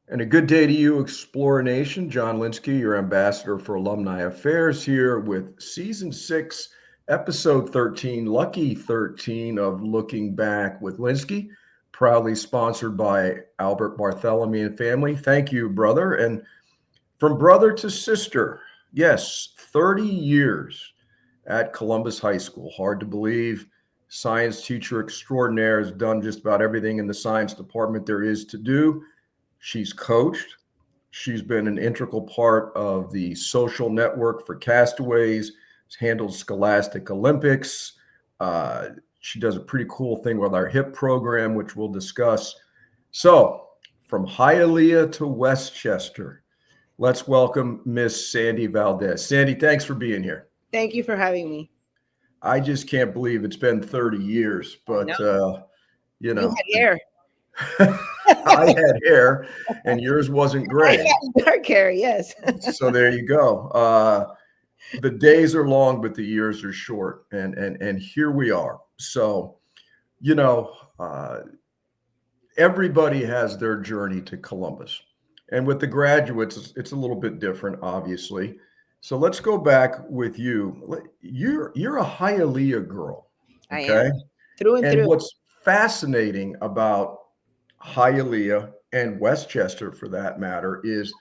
And a good day to you, Explorer Nation. John Lynskey, your ambassador for alumni affairs, here with season 6, episode 13, lucky 13 of Looking Back with Lynskey, proudly sponsored by Albert Bartholomew and family. Thank you, brother. And from brother to sister, yes, 30 years at Columbus High School. Hard to believe. Science teacher extraordinaire, has done just about everything in the science department there is to do. She's coached. She's been an integral part of the social network for Castaways. She's handled Scholastic Olympics. Uh, she does a pretty cool thing with our HIP program, which we'll discuss. So, from Hialeah to Westchester, let's welcome Miss Sandy Valdes. Sandy, thanks for being here. Thank you for having me. I just can't believe it's been 30 years, I but know. you You know, had hair. I had hair and yours wasn't I gray. had dark hair, yes. So there you go. The days are long, but the years are short, and here we are. So, you know, everybody has their journey to Columbus, and with the graduates, it's a little bit different, obviously. So let's go back with you. You're a Hialeah girl, I okay? am. Through and And through. what's fascinating about Hialeah and Westchester, for that matter, is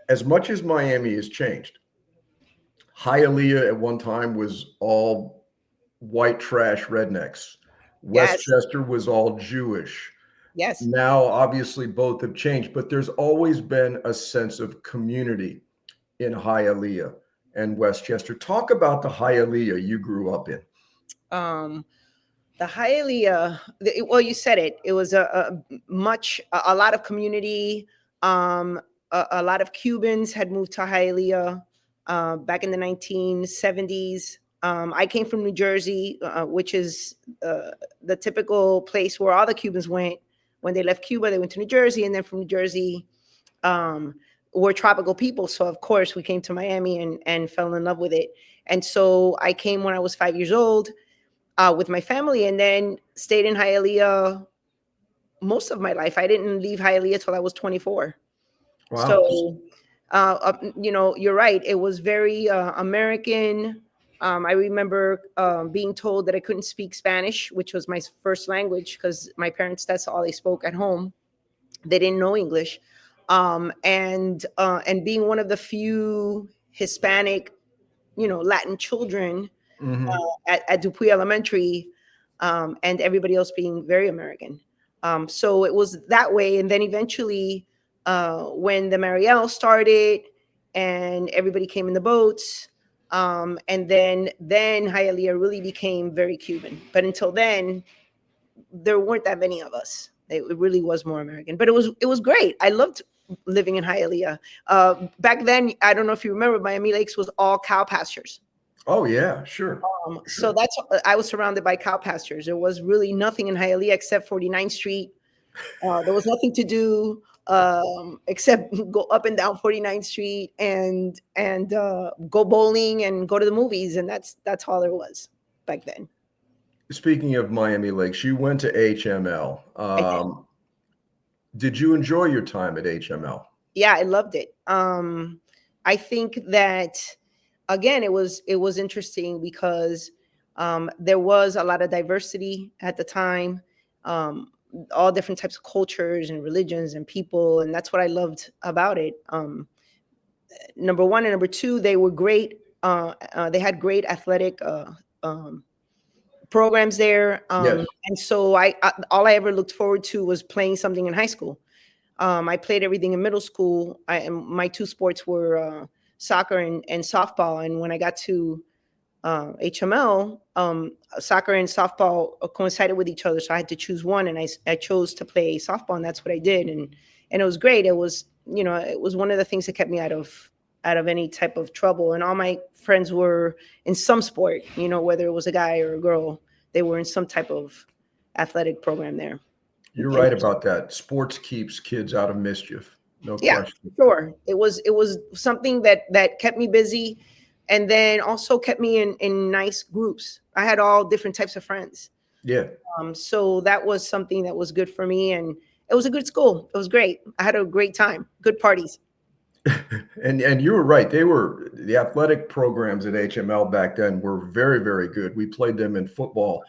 as much as Miami has changed, Hialeah at one time was all white trash rednecks. Yes. Westchester was all Jewish. Yes. Now, obviously, both have changed, but there's always been a sense of community in Hialeah and Westchester. Talk about the Hialeah you grew up in. Um, the Hialeah, well, you said it. It was a lot of community. Um, a lot of Cubans had moved to Hialeah back in the 1970s. I came from New Jersey, which is the typical place where all the Cubans went. When they left Cuba, they went to New Jersey, and then from New Jersey, um, we're tropical people. So of course we came to Miami and fell in love with it. And so I came when I was 5 years old with my family, and then stayed in Hialeah most of my life. I didn't leave Hialeah till I was 24. Wow. So, you're right. It was very American. I remember being told that I couldn't speak Spanish, which was my first language, because my parents, that's all they spoke at home. They didn't know English. And being one of the few Hispanic, Latin children Hmm. at Dupuy Elementary, and everybody else being very American. So it was that way. And then eventually, when the Marielle started and everybody came in the boats, and then Hialeah really became very Cuban. But until then, there weren't that many of us. It really was more American, but it was great. I loved living in Hialeah. Back then, I don't know if you remember, Miami Lakes was all cow pastures. Oh, yeah, sure. So Sure. I was surrounded by cow pastures. There was really nothing in Hialeah except 49th Street. There was nothing to do except go up and down 49th Street and go bowling and go to the movies, and that's all there was back then. Speaking of Miami Lakes, you went to HML. I did. Did you enjoy your time at HML? Yeah, I loved it. I think that again, it was interesting because there was a lot of diversity at the time, um, all different types of cultures and religions and people, and that's what I loved about it. Number one and number two, they were great. They had great athletic programs there, Yes. and so I all I ever looked forward to was playing something in high school. I played everything in middle school. And my two sports were soccer and softball. And when I got to HML, soccer and softball coincided with each other, so I had to choose one, and I chose to play softball, and that's what I did, and it was great. It was one of the things that kept me out of any type of trouble. And all my friends were in some sport, whether it was a guy or a girl, they were in some type of athletic program there. You're And right about that. Sports keeps kids out of mischief. No yeah, question. sure. It was something that kept me busy, and then also kept me in nice groups. I had all different types of friends. Yeah. So that was something that was good for me. It was a good school. It was great. I had a great time. Good parties. And you were right. They were the athletic programs at HML back then were very, very good. We played them in football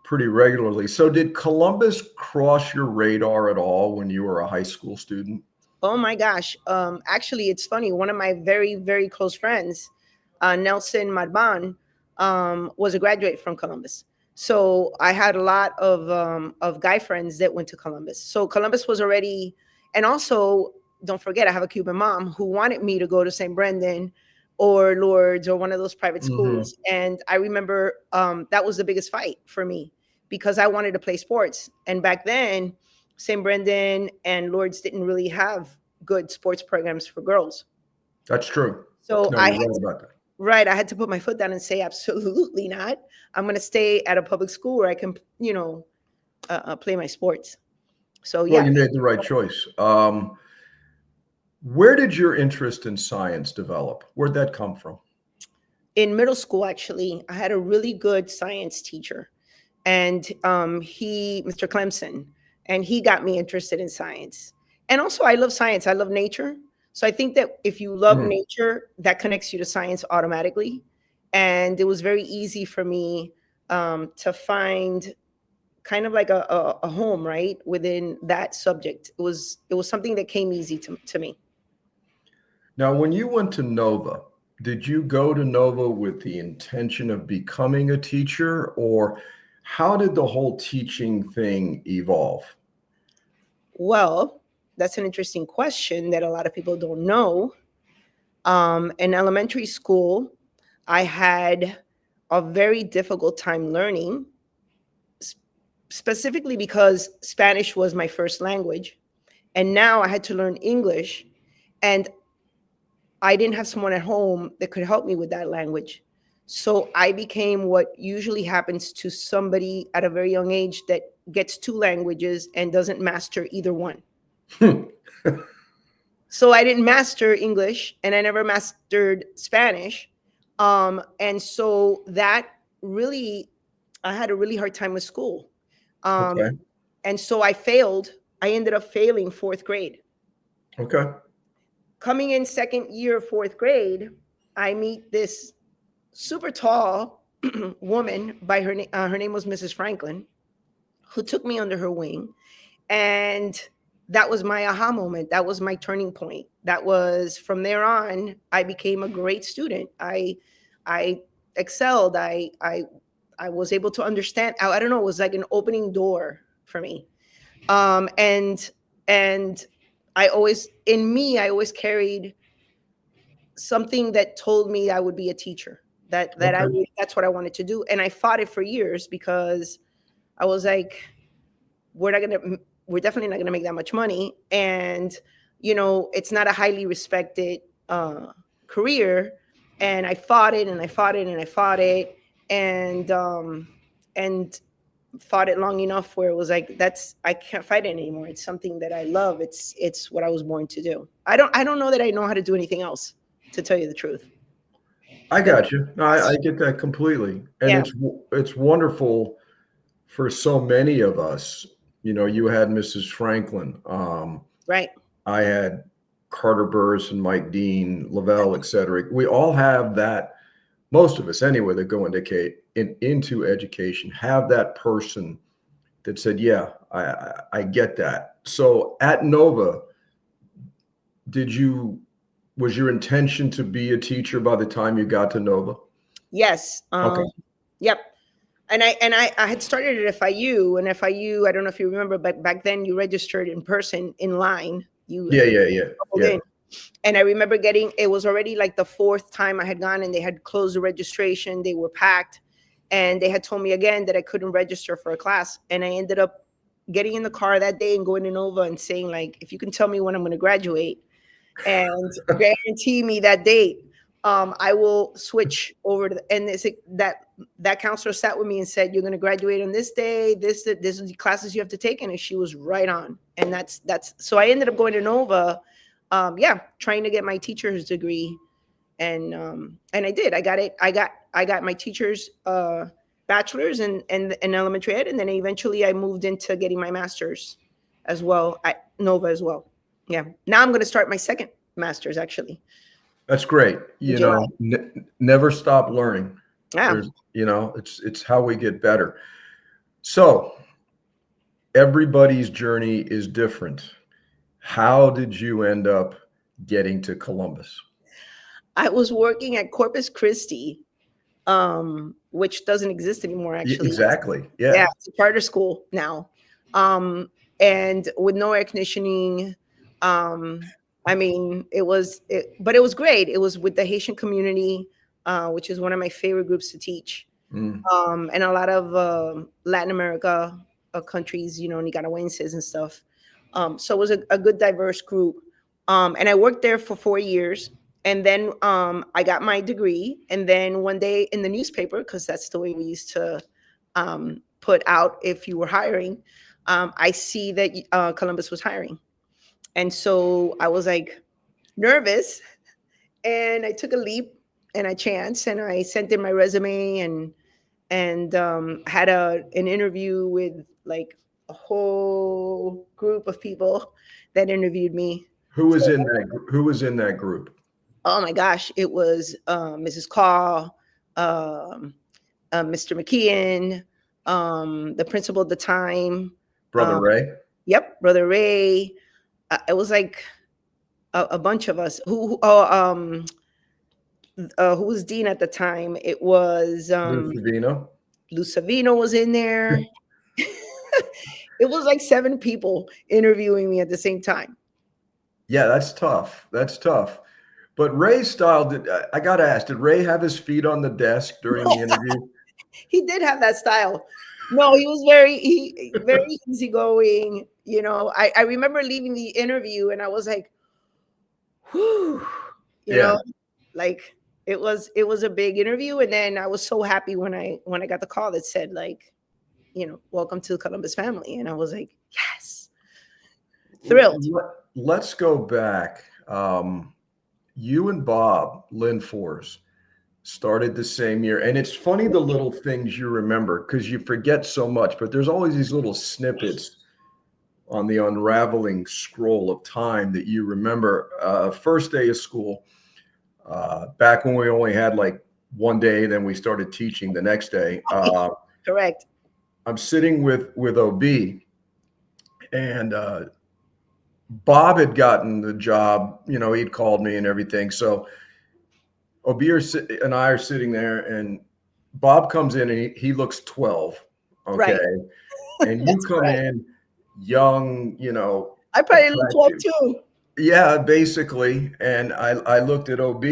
pretty regularly. So did Columbus cross your radar at all when you were a high school student? Oh my gosh. Actually, it's funny. One of my very, very close friends, Nelson Marban, was a graduate from Columbus. So I had a lot of guy friends that went to Columbus. So Columbus was already, and also don't forget, I have a Cuban mom who wanted me to go to St. Brendan or Lourdes or one of those private Hmm. schools. And I remember that was the biggest fight for me because I wanted to play sports. And back then, St. Brendan and Lourdes didn't really have good sports programs for girls. That's true. So No, I you're had right to, about that. right, I had to put my foot down and say, absolutely not. I'm going to stay at a public school where I can, play my sports. So Well, yeah, you made the right choice. Where did your interest in science develop? Where'd that come from? in middle school, actually, I had a really good science teacher, and Mr. Clemson, and he got me interested in science. And also, I love science. I love nature. So I think that if you love Mhm. nature, that connects you to science automatically. And it was very easy for me to find kind of like a home, right, within that subject. It was something that came easy to me. Now, when you went to Nova, did you go to Nova with the intention of becoming a teacher, or how did the whole teaching thing evolve? Well, that's an interesting question that a lot of people don't know. In elementary school, I had a very difficult time learning, s- specifically because Spanish was my first language. And now I had to learn English. And I didn't have someone at home that could help me with that language. So I became what usually happens to somebody at a very young age that gets two languages and doesn't master either one. Hmm. So I didn't master English and I never mastered Spanish. And so that really, I had a really hard time with school. Okay. Um, and so I failed. I ended up failing fourth grade. Okay. Coming in second year of fourth grade, I meet this super tall woman by her name was Mrs. Franklin, who took me under her wing. And that was my aha moment. That was my turning point. That was from there on, I became a great student. I excelled. I was able to understand. I don't know, it was like an opening door for me. And I always carried something that told me I would be a teacher. Okay. That's what I wanted to do. And I fought it for years because I was like, we're not gonna we're definitely not gonna make that much money. And it's not a highly respected career. And I fought it and I fought it and I fought it and fought it long enough where it was like, that's I can't fight it anymore. It's something that I love. It's what I was born to do. I don't know that I know how to do anything else, to tell you the truth. I That's got you. No, I get that completely, and yeah, it's wonderful for so many of us. You know, you had Mrs. Franklin. right. I had Carter Burris and Mike Dean, Lavelle, et cetera. We all have that. Most of us, anyway, that go into education have that person that said, "Yeah, I get that." So at Nova, did you was your intention to be a teacher by the time you got to Nova? Yes. Okay. Yep. And I had started at FIU, and FIU, I don't know if you remember, but back then you registered in person in line. You Yeah, yeah, yeah, called yeah. in. And I remember it was already like the fourth time I had gone, and they had closed the registration. They were packed, and they had told me again that I couldn't register for a class. And I ended up getting in the car that day and going to Nova and saying, like, if you can tell me when I'm going to graduate and guarantee me that date, I will switch over to and it's like that counselor sat with me and said, you're going to graduate on this day, this is the classes you have to take. And she was right on. And that's so I ended up going to Nova, yeah, trying to get my teacher's degree. And I did. I got my teacher's bachelor's in elementary ed, and then eventually I moved into getting my master's as well at Nova as well. Yeah. Now I'm going to start my second master's actually That's great. in July. Never stop learning. Yeah. It's how we get better. So everybody's journey is different. How did you end up getting to Columbus? I was working at Corpus Christi, which doesn't exist anymore actually. Exactly. Yeah, Yeah. it's a charter school now. And with no air conditioning. I mean, but it was great. It was with the Haitian community, which is one of my favorite groups to teach. Mm. And a lot of Latin America countries, Nicaraguenses and stuff. So it was a good diverse group. And I worked there for 4 years. And then I got my degree. And then one day in the newspaper, because that's the way we used to put out if you were hiring, I see that Columbus was hiring. And so I was like nervous, and I took a leap and a chance, and I sent in my resume and had an interview with like a whole group of people that interviewed me. So, Who was in that group? oh my gosh, it was Mrs. Carr, um, Mr. McKeon, the principal at the time. Brother Um, Ray? yep, Brother Ray. It was like a bunch of us. Who was dean at the time? It was Lou Savino? Lucavino was in there. It was like 7 people interviewing me at the same time. Yeah, that's tough. That's tough. But Ray's style, I got to ask, did Ray have his feet on the desk during the interview? He did have that style. No, he was very easygoing. I remember leaving the interview and I was like, whew, you Yeah. know, like it was a big interview. And then I was so happy when I got the call that said like, welcome to the Columbus family. And I was like, yes, thrilled. Let's go back. You and Bob Linfors started the same year. And it's funny the little things you remember because you forget so much, but there's always these little snippets on the unraveling scroll of time that you remember. First day of school, back when we only had like one day, then we started teaching the next day. Correct. I'm sitting with OB, and Bob had gotten the job. He'd called me and everything. So OB and I are sitting there, and Bob comes in, and he looks 12. Okay. Right. And you That's come correct. in young, I probably look 12 attractive. too. Yeah, basically. And I looked at OB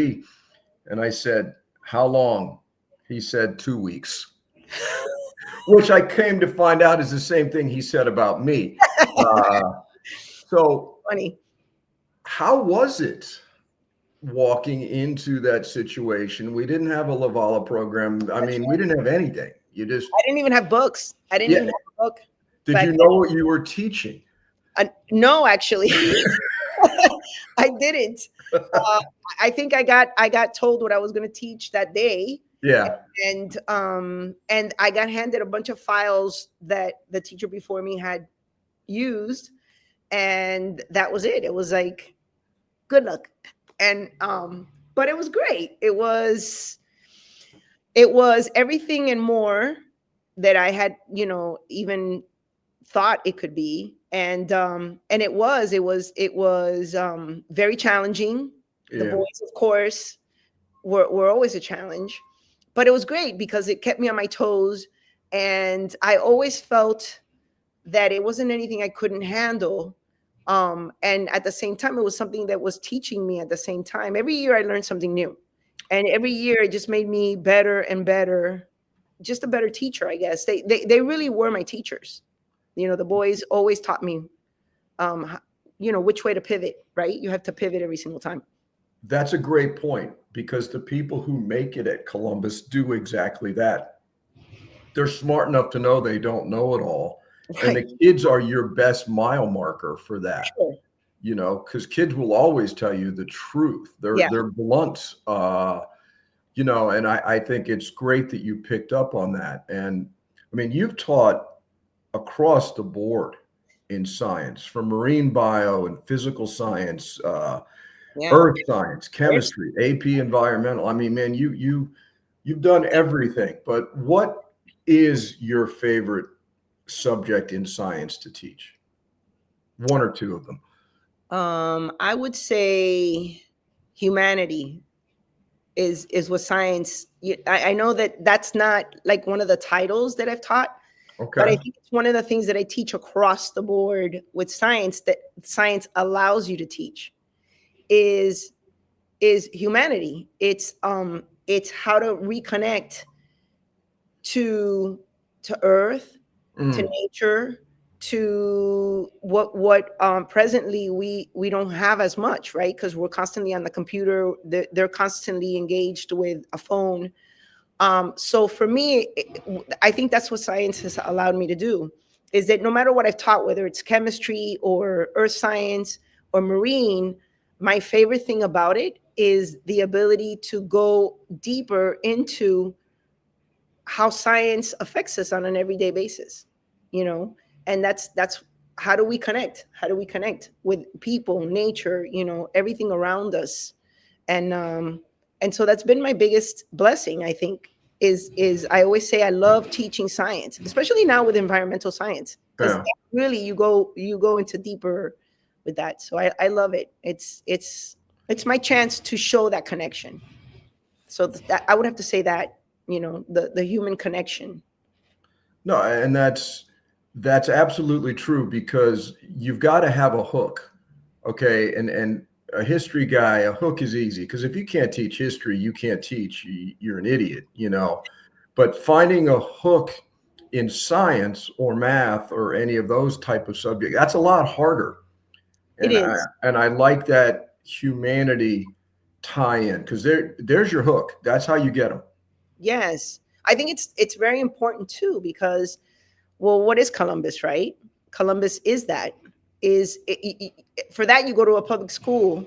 and I said, "How long?" He said, 2 weeks, which I came to find out is the same thing he said about me. Uh, so, Funny. how was it walking into that situation? We didn't have a Lavala program. I mean, we didn't have anything. You just, I didn't even have books. I didn't yeah. even have a book Did back you then. know what you were teaching? No, actually, I didn't. I think I got told what I was going to teach that day, Yeah. and I got handed a bunch of files that the teacher before me had used, and that was it. It was like, good luck, and but it was great. It was everything and more that I had, even thought it could be. And it was very challenging. The Yeah. boys, of course, were always a challenge, but it was great because it kept me on my toes. And I always felt that it wasn't anything I couldn't handle. And at the same time, it was something that was teaching me at the same time. Every year I learned something new. And every year it just made me better and better, just a better teacher, I guess. They really were my teachers. The boys always taught me, which way to pivot, right? You have to pivot every single time. That's a great point because the people who make it at Columbus do exactly that. They're smart enough to know they don't know it all. And Right. the kids are your best mile marker for that, Sure. because kids will always tell you the truth. They're Yeah. they're blunt, and I think it's great that you picked up on that. And I mean, you've taught across the board. in science, from marine bio and physical science, Yeah. earth science, chemistry, AP environmental. I mean, man, you've done everything. But what is your favorite subject in science to teach? One or two of them. I would say humanity is what science. I know that that's not like one of the titles that I've taught, but I Okay. think it's one of the things that I teach across the board with science, that science allows you to teach, is humanity. It's how to reconnect to earth, to Mm, nature, to what presently we don't have as much, right? Because we're constantly on the computer. They're constantly engaged with a phone. So for me, I think that's what science has allowed me to do, is that no matter what I've taught, whether it's chemistry or earth science or marine, my favorite thing about it is the ability to go deeper into how science affects us on an everyday basis, you know. And that's how do we connect, with people, nature, everything around us. And so that's been my biggest blessing, I think, is I always say I love teaching science, especially now with environmental science, because yeah. really you go into deeper with that. So I love it. It's my chance to show that connection. So that I would have to say that, the human connection. No, and that's absolutely true because you've got to have a hook. Okay. And a history guy, a hook is easy because if you can't teach history, you can't teach. You're an idiot, you know. But finding a hook in science or math or any of those type of subjects, that's a lot harder. It And is. I like that humanity tie-in because there's your hook. That's how you get them. Yes, I think it's very important too, because, well, what is Columbus, right? Columbus is that, for that you go to a public school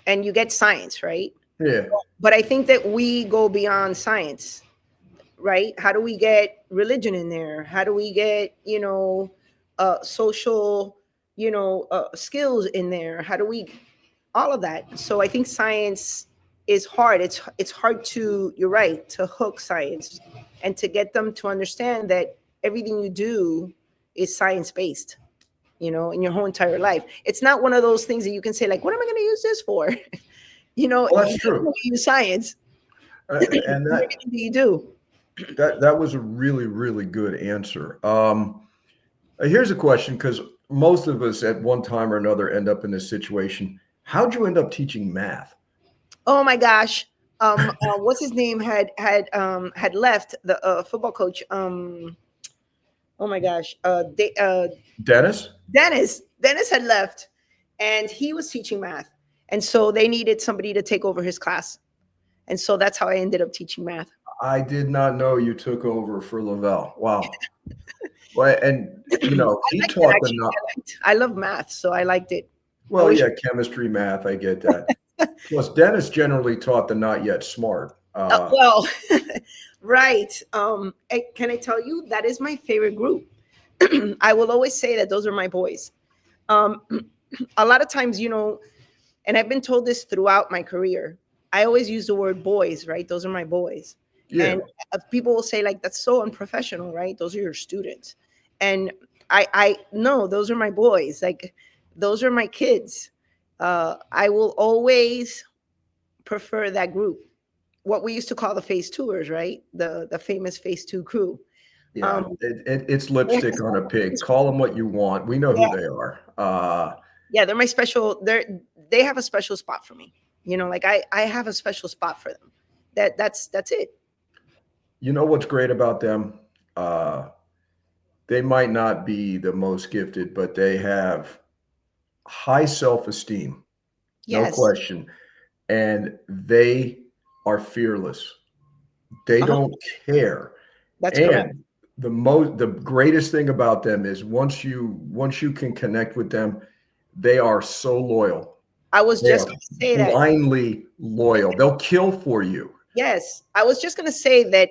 and you get science, right? Yeah. But I think that we go beyond science, right? How do we get religion in there? How do we get, social, skills in there? How do we, all of that? So I think science is hard. It's hard to, you're right, to hook science and to get them to understand that everything you do is science based, in your whole entire life. It's not one of those things that you can say like, what am I going to use this for? Well, that's You true. use science. And Everything that you do. that was a really, really good answer. Here's a question because most of us at one time or another end up in this situation. How'd you end up teaching math? Oh my gosh. What's his name had left, the football coach. Oh my gosh. Dennis? Dennis had left, and he was teaching math, and so they needed somebody to take over his class, and so that's how I ended up teaching math. I did not know you took over for Lavelle. Wow. Well, and you know, I he liked it taught the actually. not I love math, so I liked it. I well, wish. yeah, chemistry, math, I get that. Plus, Dennis generally taught the not yet smart. Well, right. Can I tell you that is my favorite group? I will always say that those are my boys. Um, a lot of times, and I've been told this throughout my career. I always use the word boys, right? Those are my boys. Yeah. And people will say, like, that's so unprofessional, right? Those are your students. And I no, those are my boys. Like, those are my kids. I will always prefer that group. What we used to call the phase tours, right? The famous phase two crew. Yeah, Um, it's lipstick on a pig. Call them what you want. We know who yeah, they are. yeah, they're my special. They have a special spot for me. Like I have a special spot for them. That's it. You know what's great about them? Uh, they might not be the most gifted, but they have high self-esteem, no Yes, question, and they are fearless. They uh-huh, don't care. that's correct. And the greatest thing about them is once you can connect with them, they are so loyal. I was They just are going to say that. blindly loyal. They'll kill for you. Yes, I was just going to say that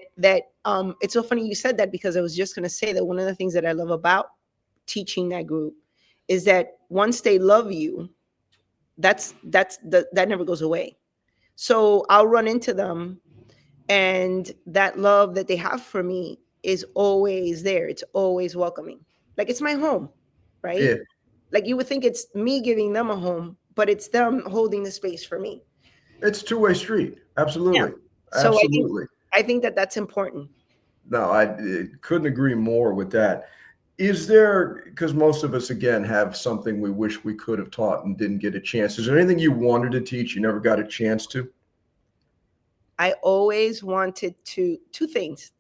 it's so funny you said that, because I was just going to say that one of the things that I love about teaching that group is that once they love you, that never goes away. So I'll run into them, and that love that they have for me is always there. It's always welcoming. Like it's my home, right? Yeah, Like you would think it's me giving them a home, but it's them holding the space for me. it's two-way street. Yeah. Absolutely. So Absolutely. I think that that's important. No, I couldn't agree more with that. Is there, because most of us, again, have something we wish we could have taught and didn't get a chance. Is there anything you wanted to teach you never got a chance to? I always wanted to two things.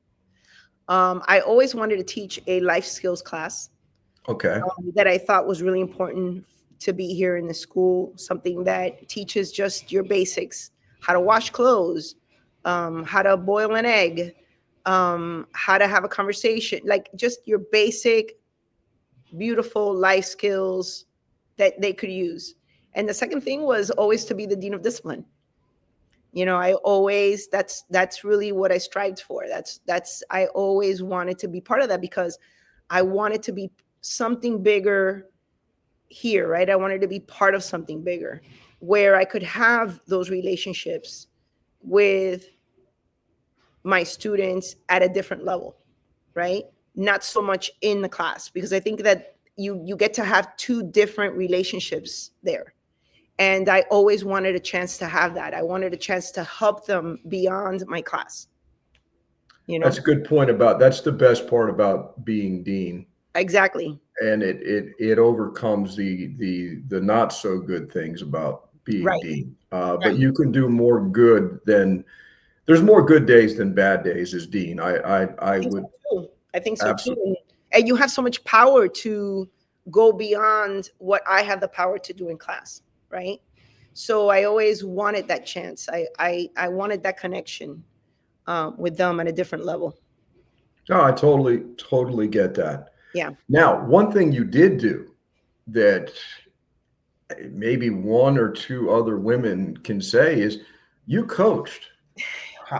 I always wanted to teach a life skills class Okay. that I thought was really important to be here in the school. Something that teaches just your basics: how to wash clothes, how to boil an egg, how to have a conversation, like just your basic, beautiful life skills that they could use. And the second thing was always to be the dean of discipline. I always, that's really what I strived for. That's I always wanted to be part of that, because I wanted to be something bigger here, right? I wanted to be part of something bigger where I could have those relationships with my students at a different level, right? Not so much in the class, because I think that you get to have two different relationships there. And I always wanted a chance to have that. I wanted a chance to help them beyond my class, you That's know? a good point about that's the best part about being dean. Exactly. And it overcomes the not so good things about being Right. dean. But Right. you can do more good than there's more good days than bad days as dean. I I think so would too. I think so too. absolutely. And you have so much power to go beyond what I have the power to do in class, right? So I always wanted that chance. I wanted that connection with them at a different level. No, I totally get that. Yeah. Now, one thing you did do that maybe one or two other women can say is you coached.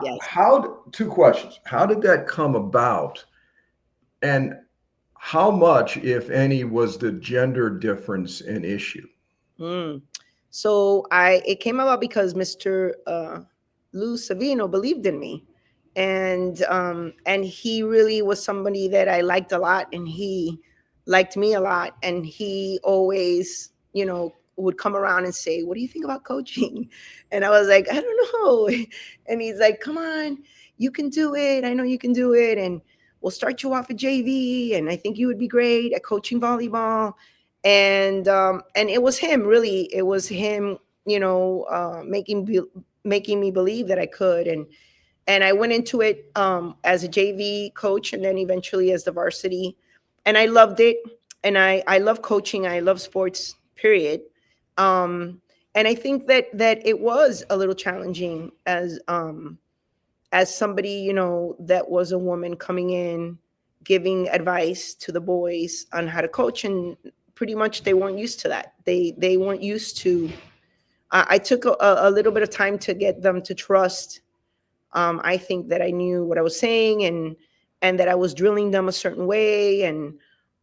Yes. Two questions. How did that come about? And how much, if any, was the gender difference an issue? Mm. So it came about because Mr. Lou Savino believed in me, and he really was somebody that I liked a lot, and he liked me a lot, and he always, would come around and say, "What do you think about coaching?" And I was like, "I don't know," and he's like, "Come on, you can do it. I know you can do it, and we'll start you off at JV, and I think you would be great at coaching volleyball." And it was him, really. It was him, making me believe that I could. And I went into it as a JV coach, and then eventually as the varsity, and I loved it. And I love coaching. I love sports, period. um and I think that it was a little challenging as somebody, that was a woman coming in, giving advice to the boys on how to coach. And pretty much they weren't used to that. They weren't used to. I took a little bit of time to get them to trust. I think that I knew what I was saying, and that I was drilling them a certain way,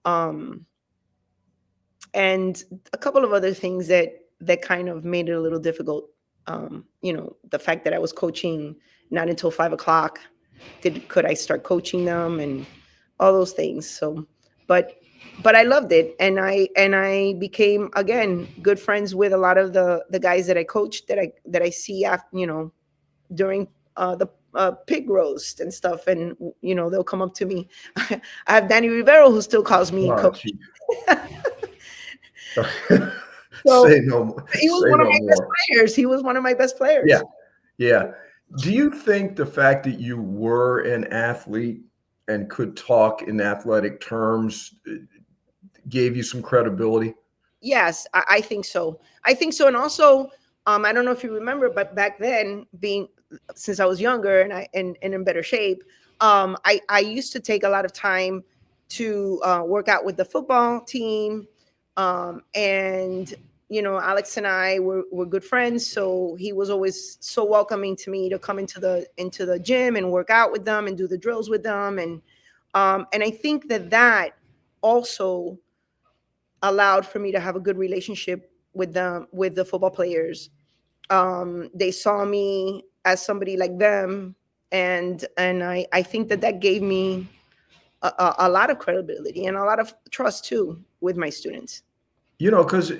um and a couple of other things that kind of made it a little difficult. The fact that I was coaching not until 5 o'clock. Could I start coaching them, and all those things? So, but but I loved it, and I became, again, good friends with a lot of the guys that I coached, that I see after, during the pig roast and stuff. And they'll come up to me. I have Danny Rivero, who still calls me Oh, coach. gee. So Say no more. he was Say one of no my best more. players. He was one of my best Yeah, players. yeah. Do you think the fact that you were an athlete and could talk in athletic terms gave you some credibility? Yes, I think so. I think so. And also, I don't know if you remember, but back then, since I was younger and in better shape, I used to take a lot of time to work out with the football team. And Alex and I were good friends, so he was always so welcoming to me to come into the gym and work out with them and do the drills with them. And I think that also allowed for me to have a good relationship with them, with the football players. They saw me as somebody like them, and I think that that gave me a lot of credibility and a lot of trust too with my students. Because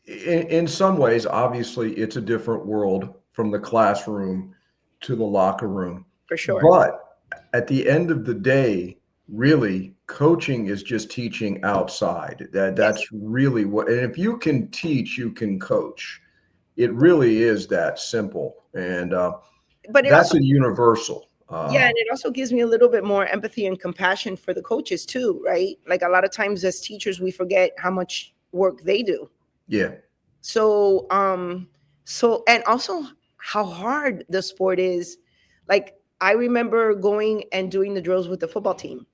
in some ways, obviously, it's a different world from the classroom to the locker room. For sure. But at the end of the day, really, coaching is just teaching outside. Yes. That's really what. And if you can teach, you can coach. It really is that simple, and But it that's also, a universal. yeah, and it also gives me a little bit more empathy and compassion for the coaches too, right? Like a lot of times as teachers, we forget how much work they do. Yeah, So, and also how hard the sport is. Like I remember going and doing the drills with the football team,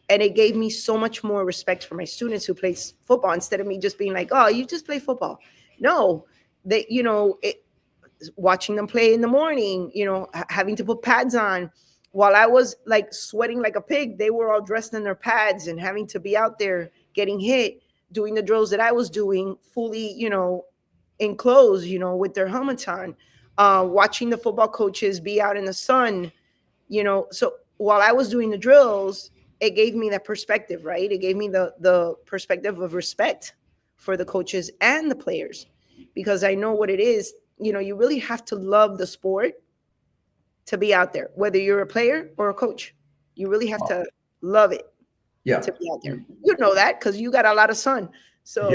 and it gave me so much more respect for my students who play football, instead of me just being like, oh, you just play football. No, they, watching them play in the morning, having to put pads on. While I was like sweating like a pig, they were all dressed in their pads and having to be out there getting hit, doing the drills that I was doing, fully, enclosed, with their helmets on. Watching the football coaches be out in the sun, so while I was doing the drills, it gave me that perspective, right? It gave me the perspective of respect for the coaches and the players, because I know what it is. You really have to love the sport to be out there, whether you're a player or a coach. You really have to love it yeah, to be out there. You know that because you got a lot of sun. yeah. So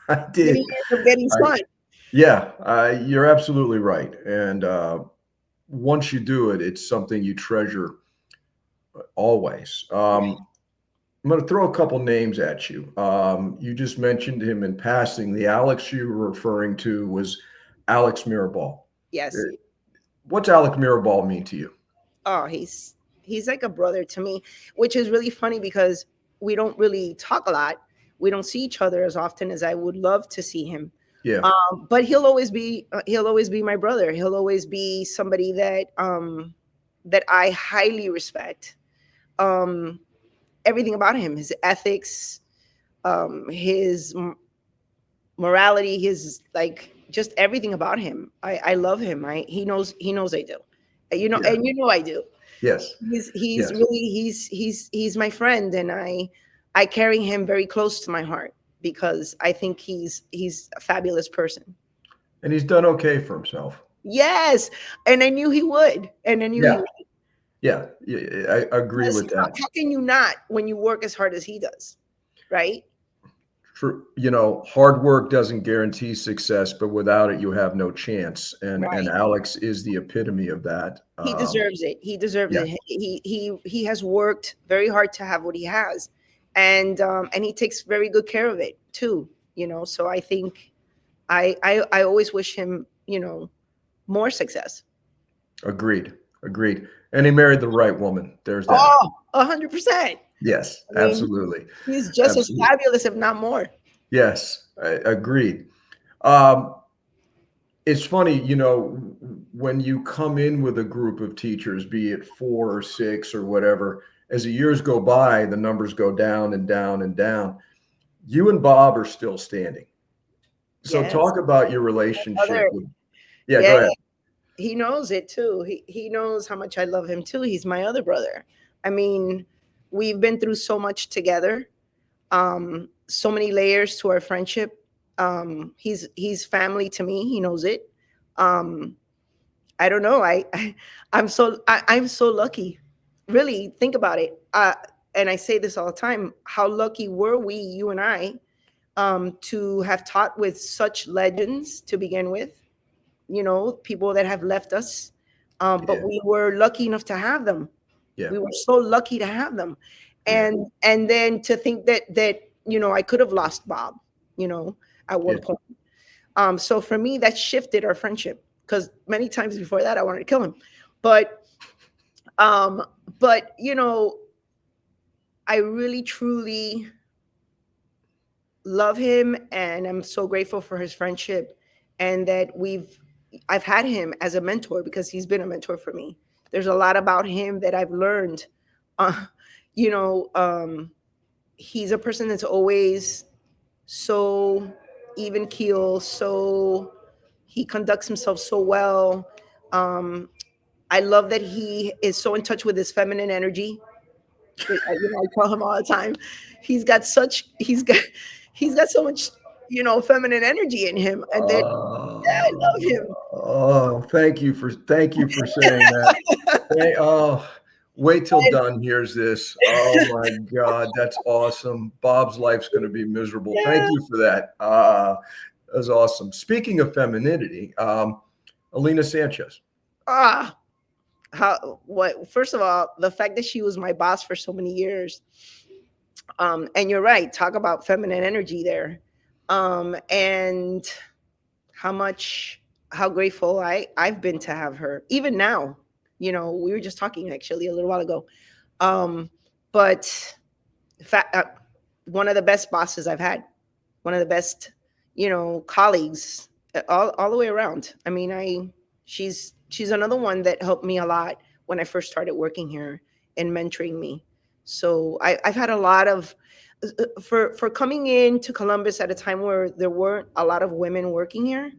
I many did. years of getting I, sun. yeah, you're absolutely right. And once you do it, it's something you treasure always. I'm going to throw a couple names at you. You just mentioned him in passing. The Alex you were referring to was Alex Mirabal. Uh, Yes. What's Alex Mirabal mean to you? Oh, he's like a brother to me, which is really funny because we don't really talk a lot. We don't see each other as often as I would love to see him. Yeah, But he'll always be my brother. He'll always be somebody that I highly respect. Um, Everything about him, his ethics, his morality, his like just everything about him. I love him. He knows I do. yeah, And I do. yes, He's yes. really he's my friend, and I carry him very close to my heart because I think he's a fabulous person. And he's done okay for himself. Yes, and I knew he would, and I knew he Yeah, would. yeah, yeah, I agree Because with how, that. how can you not when you work as hard as he does, right? True. Hard work doesn't guarantee success, but without it, you have no chance. And Right. Alex is the epitome of that. He deserves it. He deserves Yeah, it. He has worked very hard to have what he has, and he takes very good care of it too. So I think I always wish him more success. agreed, agreed. And he married the right woman. There's that. Oh, 100%. Yes, I mean, absolutely. he's just as Absolutely. fabulous, if not more. Yes, agreed. Um, it's funny, when you come in with a group of teachers, be it four or six or whatever, as the years go by, the numbers go down and down and down. You and Bob are still standing. So Yes. talk about your relationship Other, with, yeah, yeah, go ahead. he knows it too. He knows how much I love him too. He's my other brother. I mean, we've been through so much together. So many layers to our friendship. He's family to me. He knows it. Um, I don't know. I'm so lucky. Really, think about it. And I say this all the time. How lucky were we, you and I, to have taught with such legends to begin with? People that have left us, but Yeah, we were lucky enough to have them. yeah, We were so lucky to have them, yeah, and then to think that I could have lost Bob, at yeah, one point. So for me, that shifted our friendship because many times before that I wanted to kill him, but um, I really truly love him, and I'm so grateful for his friendship, and that I've had him as a mentor because he's been a mentor for me. There's a lot about him that I've learned. Uh, you know, um, he's a person that's always so even keel, so he conducts himself so well. Um, I love that he is so in touch with his feminine energy. I tell him all the time, he's got such he's got so much feminine energy in him, and then I love Oh, him. oh, thank you for saying that. Oh, wait till And Dunn hears this. Oh my God, that's awesome. Bob's life's going to be miserable. Thank yeah, you for that. That's awesome. Speaking of femininity, Alina Sanchez. ah, how what? First of all, the fact that she was my boss for so many years, and you're right. Talk about feminine energy there, and how much how grateful I've been to have her. Even now, we were just talking actually a little while ago. Um, but one of the best bosses I've had, one of the best, colleagues, all the way around. I mean, she's another one that helped me a lot when I first started working here and mentoring me. So I've had a lot of for coming in to Columbus at a time where there weren't a lot of women working here.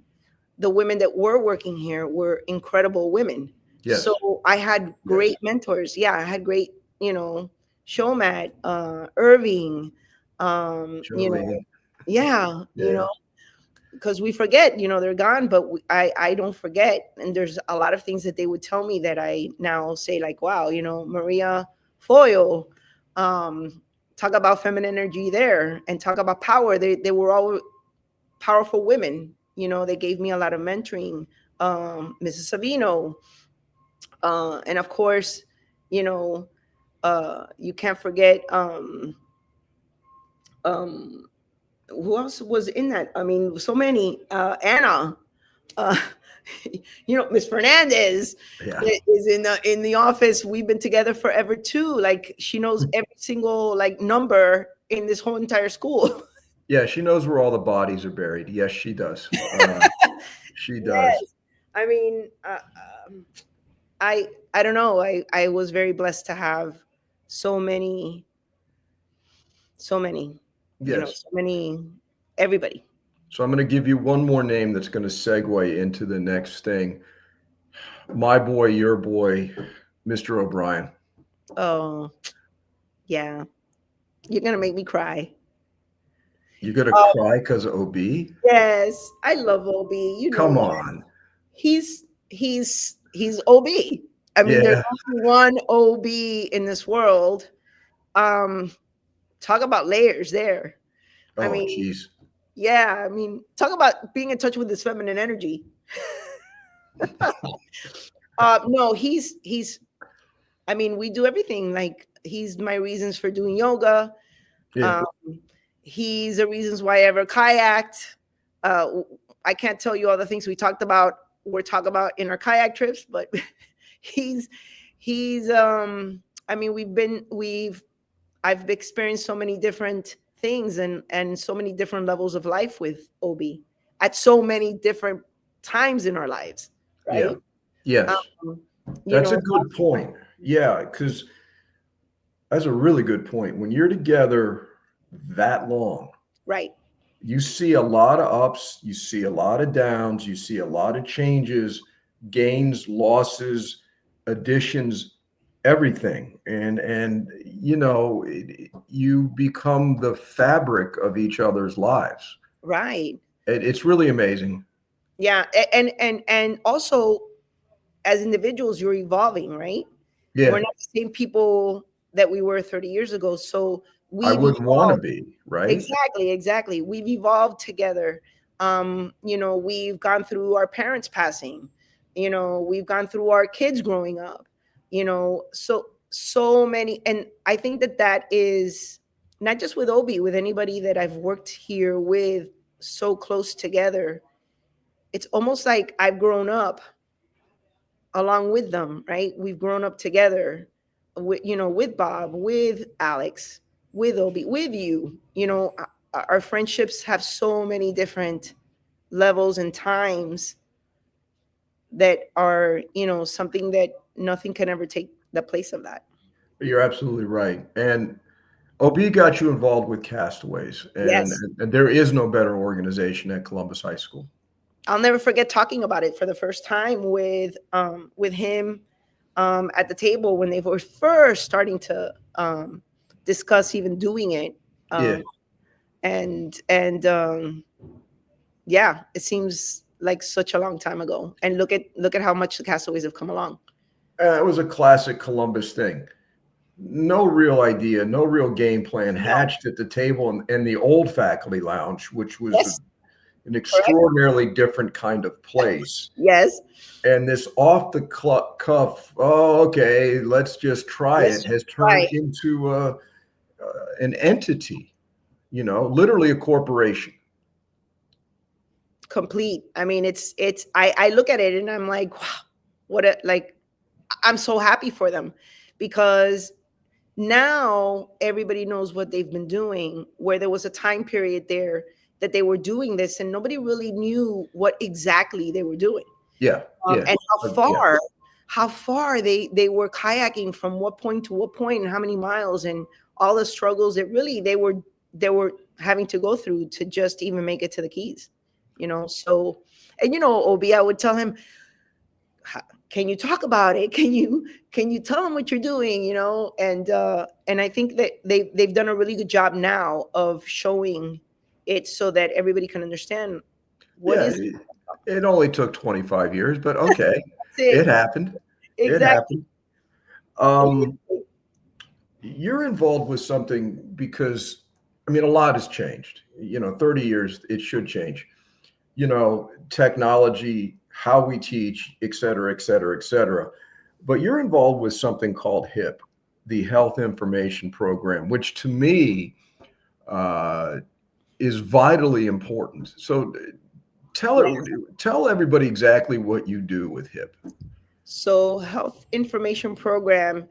The women that were working here were incredible women. Yes, So I had yes. great mentors. Yeah, I had great, Showmat, Irving, Jolene. yeah, Yeah. because we forget, they're gone, but I don't forget. And there's a lot of things that they would tell me that I now say, like, wow, Maria Foyle, um, talk about feminine energy there and talk about power. They were all powerful women. They gave me a lot of mentoring. Mrs. Savino, and of course, you know, you can't forget um, who else was in that? I mean, so many. Anna, uh, Miss Fernandez Yeah. that is in the office. We've been together forever too. Like she knows every single like number in this whole entire school. Yeah, she knows where all the bodies are buried. Yes, she does. She does. Yes. I mean, I don't know. I was very blessed to have so many, so many, Yes. so many, everybody. So I'm going to give you one more name that's going to segue into the next thing. My boy, your boy, Mr. O'Brien. Oh, yeah. You're gonna make me cry. You're going to Oh, cry because of OB? yes. I love OB. You know Come that. on. He's OB. I mean, there's Yeah. only one OB in this world. Um, talk about layers there. I Oh, mean, jeez. yeah, I mean, talk about being in touch with this feminine energy. No, he's I mean, we do everything. Like he's my reasons for doing yoga. Yeah. Um, he's the reasons why I ever kayaked. Uh, I can't tell you all the things we're talking about in our kayak trips, but he's he's I mean, I've experienced so many different things and so many different levels of life with Obi at so many different times in our lives, Yeah. right? Yes. Um, you That's a know, good point. Yeah. Because that's a really good point. When you're together that long, right, you see a lot of ups, you see a lot of downs, you see a lot of changes, gains, losses, additions, everything. And you become the fabric of each other's lives. right. It's really amazing. Yeah, and also as individuals, you're evolving, right? We're Yeah, not the same people that we were 30 years ago. So I we've wouldn't want to evolved. be, right? Exactly. We've evolved together. We've gone through our parents passing, we've gone through our kids growing up, so many. And I think that is not just with Obi, with anybody that I've worked here with so close together. It's almost like I've grown up along with them, right? We've grown up together with Bob, with Alex, with Obi, with you. Our friendships have so many different levels and times that are, something that nothing can ever take the place of that. You're absolutely right. And OB got you involved with Castaways, Yes. and there is no better organization at Columbus High School. I'll never forget talking about it for the first time with him at the table when they were first starting to discuss even doing it. Yeah, Um, and yeah, it seems like such a long time ago. And look at how much the Castaways have come along. it was a classic Columbus thing. No real idea, no real game plan No. hatched at the table in the old faculty lounge, which was Yes. an Correct. extraordinarily different kind of place. Yes. And this off the cuff, oh, okay, let's just try Let's it, just has turned try. into an entity, literally a corporation. Complete. I mean, I look at it and I'm like, wow, what a like I'm so happy for them because now everybody knows what they've been doing, where there was a time period there that they were doing this and nobody really knew what exactly they were doing. Yeah, yeah, And yeah, how far they were kayaking from what point to what point and how many miles and all the struggles that really they were having to go through to just even make it to the Keys, so. And OB, I would tell him, can you talk about it? Can you tell them what you're doing? And I think that they've done a really good job now of showing it so that everybody can understand what yeah. is It only took 25 years, but okay, it. it happened. It Exactly. happened. Um, you're involved with something because, I mean, a lot has changed. 30 years, it should change. Technology, how we teach, et cetera, et cetera, et cetera. But you're involved with something called HIP, the Health Information Program, which to me uh, is vitally important. So Yes. tell everybody exactly what you do with HIP. So health information program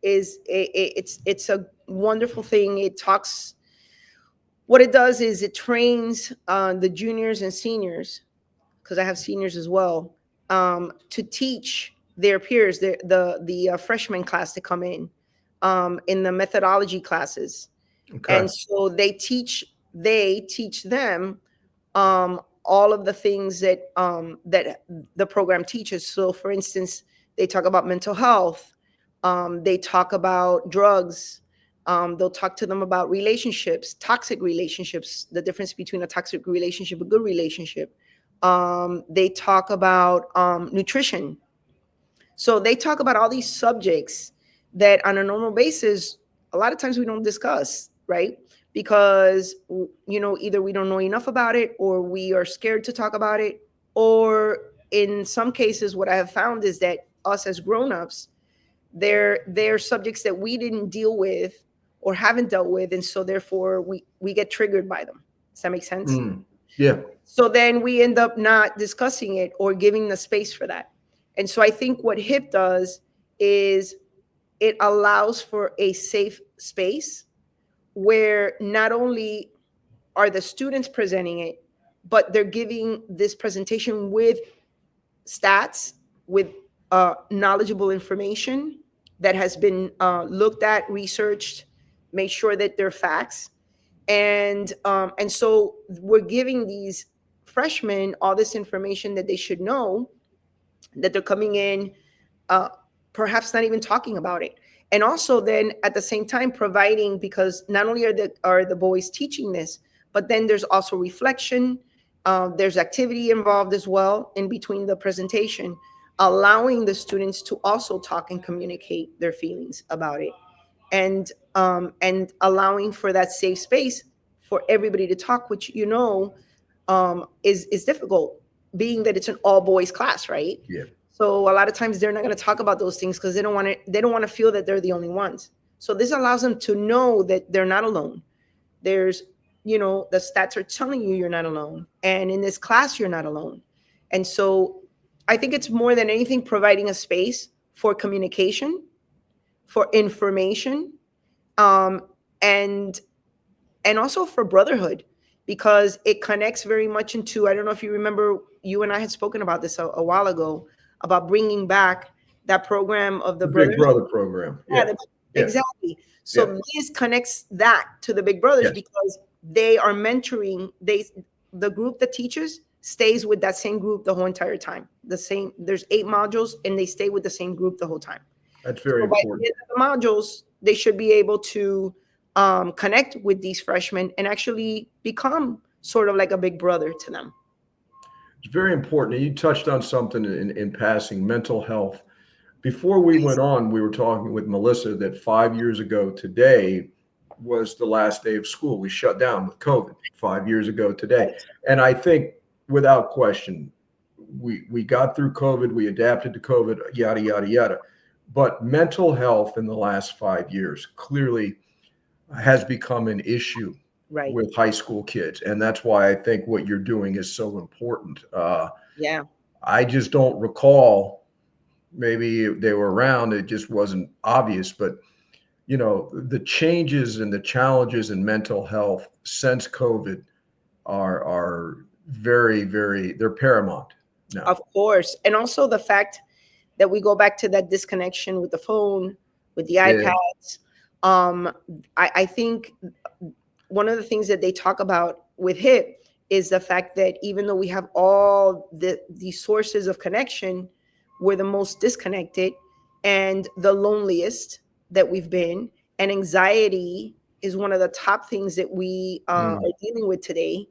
it's a wonderful thing. It talks What it does is it trains the juniors and seniors, because I have seniors as well, to teach their peers, the freshman class to come in the methodology classes. Okay. And so they teach them all of the things that the program teaches. So, for instance, they talk about mental health, they talk about drugs, they'll talk to them about relationships, toxic relationships, the difference between a toxic relationship, a good relationship. They talk about nutrition. So they talk about all these subjects that on a normal basis, a lot of times we don't discuss, right? Because, either we don't know enough about it or we are scared to talk about it. Or in some cases, what I have found is that us as grown-ups, they're subjects that we didn't deal with or haven't dealt with. And so therefore we get triggered by them. Does that make sense? Mm, yeah. So then we end up not discussing it or giving the space for that. And so I think what HIP does is it allows for a safe space where not only are the students presenting it, but they're giving this presentation with stats, with knowledgeable information that has been looked at, researched, make sure that they're facts. And so we're giving these freshmen all this information that they should know, that they're coming in uh, perhaps not even talking about it. And also then at the same time providing, because not only are the boys teaching this, but then there's also reflection, there's activity involved as well in between the presentation, allowing the students to also talk and communicate their feelings about it, and allowing for that safe space for everybody to talk, which is difficult, being that it's an all boys class, right? Yeah. So a lot of times they're not going to talk about those things because they don't want to feel that they're the only ones. So this allows them to know that they're not alone. There's, the stats are telling you you're not alone, and in this class you're not alone. And so I think it's more than anything providing a space for communication, for information, um, and also for brotherhood, because it connects very much into, I don't know if you remember, you and I had spoken about this a while ago, about bringing back that program of the The Big brotherhood. Brother program. Yeah, Yeah. Exactly. Yeah. So this connects that to the big brothers Yes. because they are mentoring. The group that teaches stays with that same group the whole entire time. The same. There's 8 modules, and they stay with the same group the whole time. That's So very by the important. end of the modules, they should be able to connect with these freshmen and actually become sort of like a big brother to them. It's very important. You touched on something in passing, mental health. Before we went on, we were talking with Melissa that 5 years ago today was the last day of school. We shut down with COVID 5 years ago today. And I think without question, we got through COVID, we adapted to COVID, yada, yada, yada. But mental health in the last 5 years clearly has become an issue Right. with high school kids. And that's why I think what you're doing is so important. Yeah. I just don't recall, maybe they were around, it just wasn't obvious, but the changes and the challenges in mental health since COVID are very, very, they're paramount now. Of course. And also the fact that we go back to that disconnection with the phone, with the Yeah. iPads. I think one of the things that they talk about with HIP is the fact that even though we have all these sources of connection, we're the most disconnected and the loneliest that we've been. And anxiety is one of the top things that we are dealing with today.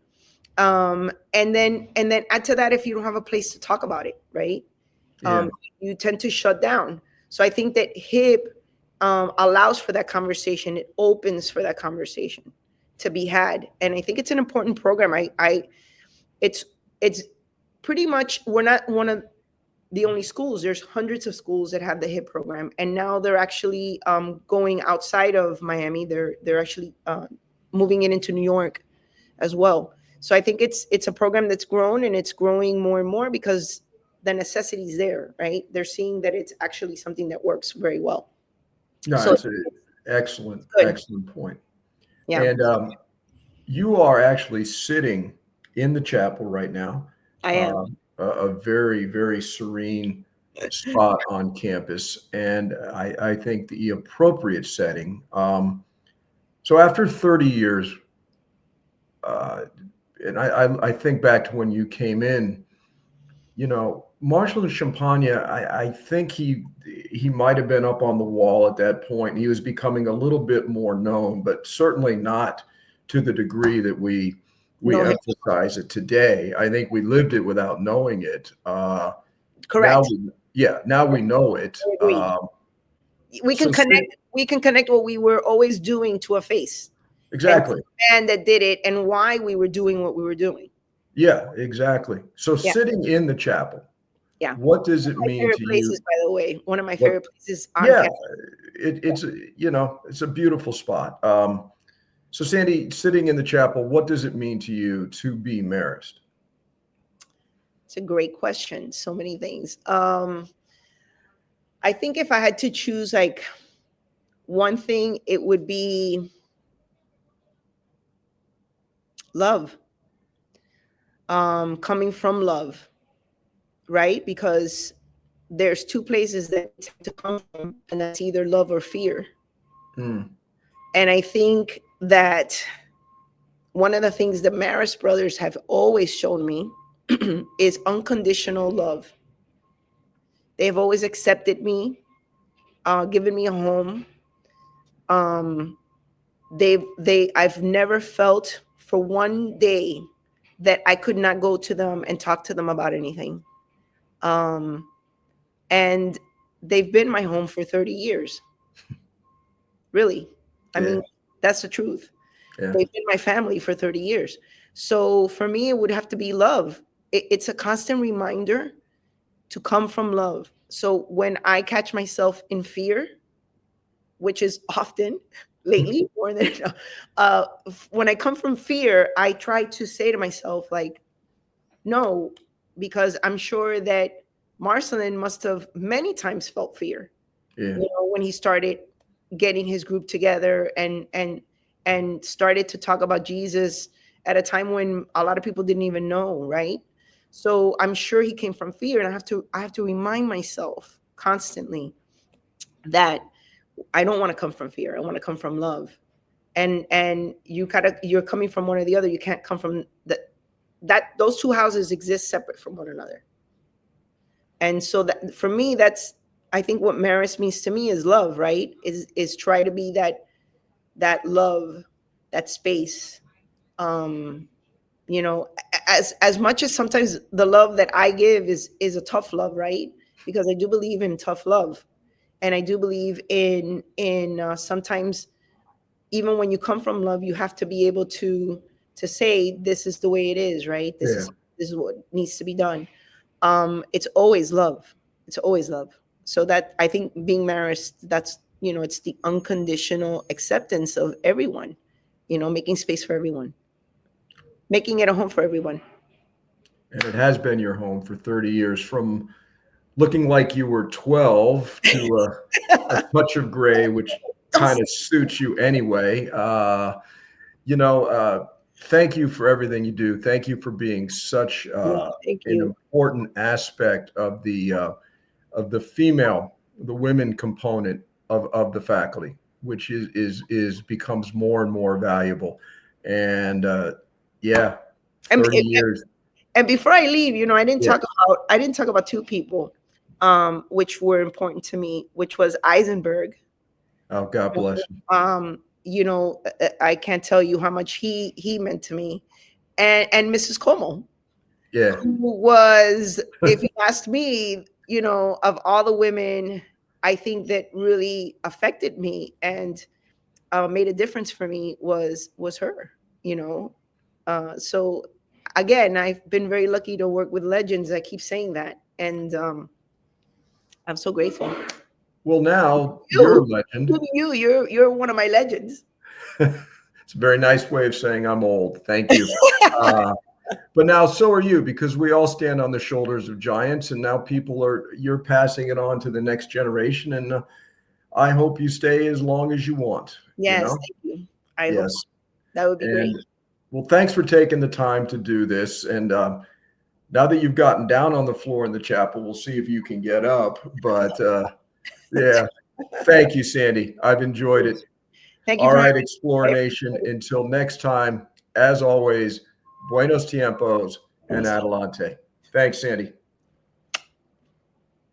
And then add to that, if you don't have a place to talk about it, right? Yeah. You tend to shut down. So I think that HIP allows for that conversation. It opens for that conversation to be had, and I think it's an important program. It's pretty much, we're not one of the only schools. There's hundreds of schools that have the HIP program, and now they're actually going outside of Miami. They're actually moving it into New York as well. So I think it's a program that's grown, and it's growing more and more because the necessity is there, right? They're seeing that it's actually something that works very well. No, So it's an excellent, good. excellent point. Yeah, And you are actually sitting in the chapel right now. I am. A very, very serene spot on campus, and I think the appropriate setting. So after 30 years, uh, and I think back to when you came in, Marshall de Champagne, I think he might have been up on the wall at that point. He was becoming a little bit more known, but certainly not to the degree that we No, emphasize it today. I think we lived it without knowing it. correct. Now we know it. I agree. We So can connect. We can connect what we were always doing to a face, and to exactly. the man that did it, and why we were doing what we were doing. Yeah, exactly. So Yeah. sitting in the chapel, Yeah. what does it My mean favorite to places, you? by the way. One of my What? favorite places on Yeah, campus. it's a beautiful spot. So Sandy, sitting in the chapel, what does it mean to you to be Marist? It's a great question. So many things. I think if I had to choose like one thing, it would be love. Coming from love, right? Because there's two places that we tend to come from, and that's either love or fear. Mm, And I think that one of the things the Marist brothers have always shown me is unconditional love. They've always accepted me, given me a home. Um, I've never felt for one day that I could not go to them and talk to them about anything. Um, and they've been my home for 30 years. Really. I yeah, mean, that's the truth. yeah, They've been my family for 30 years. So for me, it would have to be love. It's a constant reminder to come from love. So when I catch myself in fear, which is often lately more than uh, when I come from fear, I try to say to myself, like, no, because I'm sure that Marcelin must have many times felt fear, yeah, when he started getting his group together and started to talk about Jesus at a time when a lot of people didn't even know, right? So I'm sure he came from fear, and I have to remind myself constantly that I don't want to come from fear. I want to come from love. And you're coming from one or the other. You can't come from that those two houses exist separate from one another. And so that for me, that's, I think what Maris means to me is love, right? Is try to be that love, that space. Um, you know, as much as sometimes the love that I give is a tough love, right? Because I do believe in tough love, and I do believe in sometimes even when you come from love, you have to be able to say this is the way it is, right? Yeah. This is what needs to be done. It's always love. It's always love. So that, I think, being married, that's, it's the unconditional acceptance of everyone, making space for everyone, making it a home for everyone. And it has been your home for 30 years, from looking like you were 12 to a touch of gray, which kind of suits you anyway. You know, thank you for everything you do. Thank you for being such Yeah, thank an you. important aspect of the female, the women component of the faculty, which is becomes more and more valuable. And yeah, And, 30 years. and before I leave, Yeah. I didn't talk about two people, which were important to me, which was Eisenberg. Oh, God bless you. I can't tell you how much he meant to me, and Mrs. Como, Yeah. who was, if you asked me, of all the women, I think that really affected me and made a difference for me was her. So again, I've been very lucky to work with legends. I keep saying that, and I'm so grateful. Well, now you're a You, legend. you're one of my legends. It's a very nice way of saying I'm old. Thank you. Uh, but now so are you, because we all stand on the shoulders of giants, and now you're passing it on to the next generation. And I hope you stay as long as you want, Yes, thank you. I hope Yes. that would be great. And well, thanks for taking the time to do this. And now that you've gotten down on the floor in the chapel, we'll see if you can get up. But yeah, thank you, Sandy. I've enjoyed it. Thank you All for right, having Explore me. Nation. Until next time, as always, buenos tiempos and adelante. Thanks, Sandy.